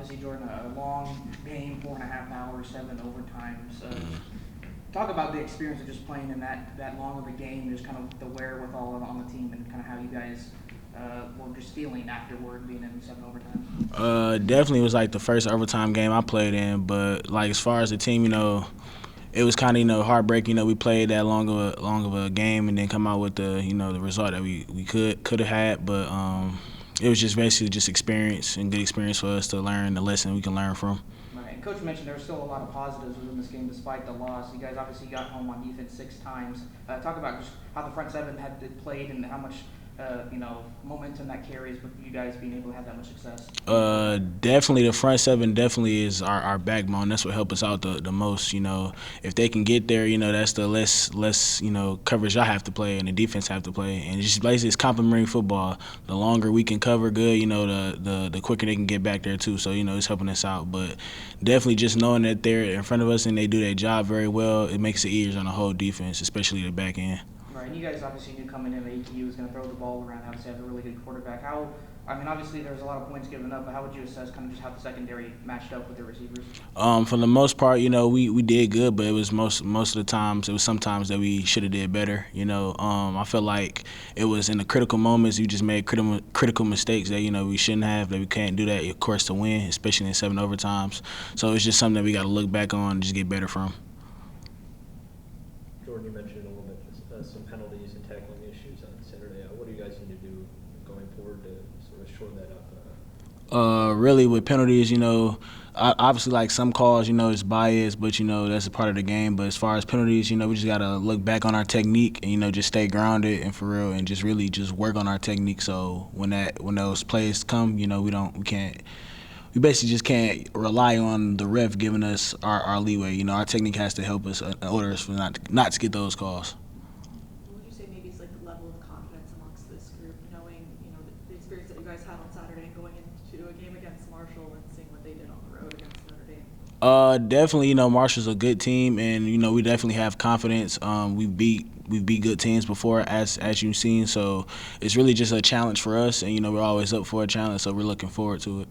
Obviously, Jordan, a long game, 4.5 hours, 7 overtimes. Talk about the experience of just playing in that long of a game, just kind of the wherewithal on the team, and kind of how you guys were just feeling afterward being in 7 overtimes. Definitely was like the first overtime game I played in, but like as far as the team, it was kind of heartbreaking. We played that long of a game and then come out with the result that we could have had, but it was just basically just experience and good experience for us to learn the lesson we can learn from. Right. And Coach mentioned there were still a lot of positives within this game despite the loss. You guys obviously got home on defense 6 times. Talk about just how the front seven had played and how much momentum that carries with you guys being able to have that much success. Definitely the front seven definitely is our backbone. That's what helped us out the most. If they can get there, that's the less coverage I have to play and the defense have to play. And it's just basically it's complementary football. The longer we can cover good, the quicker they can get back there too. So it's helping us out. But definitely just knowing that they're in front of us and they do their job very well, it makes it easier on the whole defense, especially the back end. Right, and you guys obviously knew coming in that ATU was going to throw the ball around. Obviously, have a really good quarterback. Obviously, there's a lot of points given up, but how would you assess kind of just how the secondary matched up with the receivers? For the most part, we did good, but it was most of the times it was sometimes that we should have did better. I felt like it was in the critical moments you just made critical mistakes that we shouldn't have, that we can't do that, of course, to win, especially in 7 overtimes. So it's just something that we got to look back on and just get better from. Jordan, you mentioned a little bit some penalties and tackling issues on Saturday. What do you guys need to do going forward to sort of shore that up? Really, with penalties, obviously like some calls, it's biased, but that's a part of the game. But as far as penalties, we just gotta look back on our technique and just stay grounded and for real, and just really just work on our technique. So when those plays come, we basically just can't rely on the ref giving us our leeway. Our technique has to help us in order for not to get those calls. What would you say maybe is like the level of confidence amongst this group, knowing the experience that you guys had on Saturday and going into a game against Marshall and seeing what they did on the road against Notre Dame? Definitely, Marshall's a good team, and we definitely have confidence. We've beat good teams before, as you've seen. So it's really just a challenge for us, and we're always up for a challenge. So we're looking forward to it.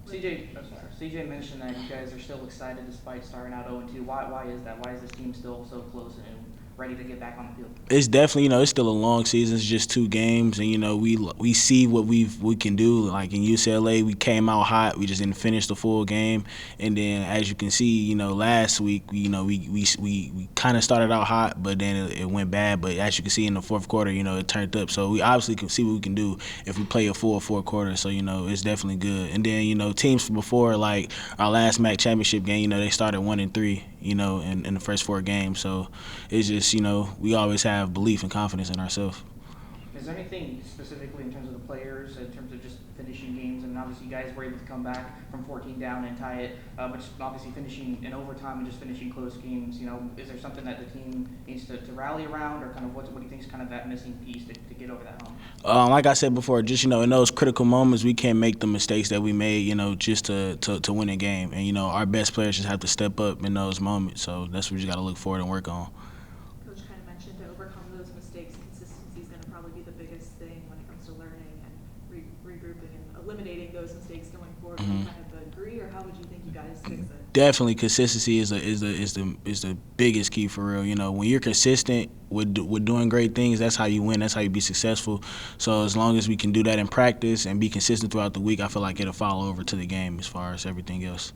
CJ mentioned that you guys are still excited despite starting out 0-2. Why is that? Why is this team still so close and ready to get back on the field? It's definitely, it's still a long season. It's just 2 games, and we see what we can do. Like in UCLA, we came out hot. We just didn't finish the full game, and then as you can see, last week, we kind of started out hot, but then it went bad. But as you can see in the fourth quarter, it turned up. So we obviously can see what we can do if we play a full fourth quarter. So it's definitely good. And then teams from before, like our last MAC championship game, they started 1-3. In the first 4 games. So it's just, we always have belief and confidence in ourselves. Is there anything specifically in terms of the players, in terms of just finishing games? I mean, obviously you guys were able to come back from 14 down and tie it, but just obviously finishing in overtime and just finishing close games. Is there something that the team needs to rally around, or kind of what do you think is kind of that missing piece to get over that hump? Like I said before, just in those critical moments, we can't make the mistakes that we made, just to win a game. And our best players just have to step up in those moments. So that's what we just got to look forward and work on. Coach kind of mentioned to overcome those mistakes, consistency is going to probably be the biggest thing when it comes to learning and regrouping and eliminating those mistakes going forward. Mm-hmm. Do you kind of agree, or how would you think you guys fix it? Definitely, consistency is the biggest key for real. When you're consistent with doing great things, that's how you win. That's how you be successful. So as long as we can do that in practice and be consistent throughout the week, I feel like it'll follow over to the game as far as everything else.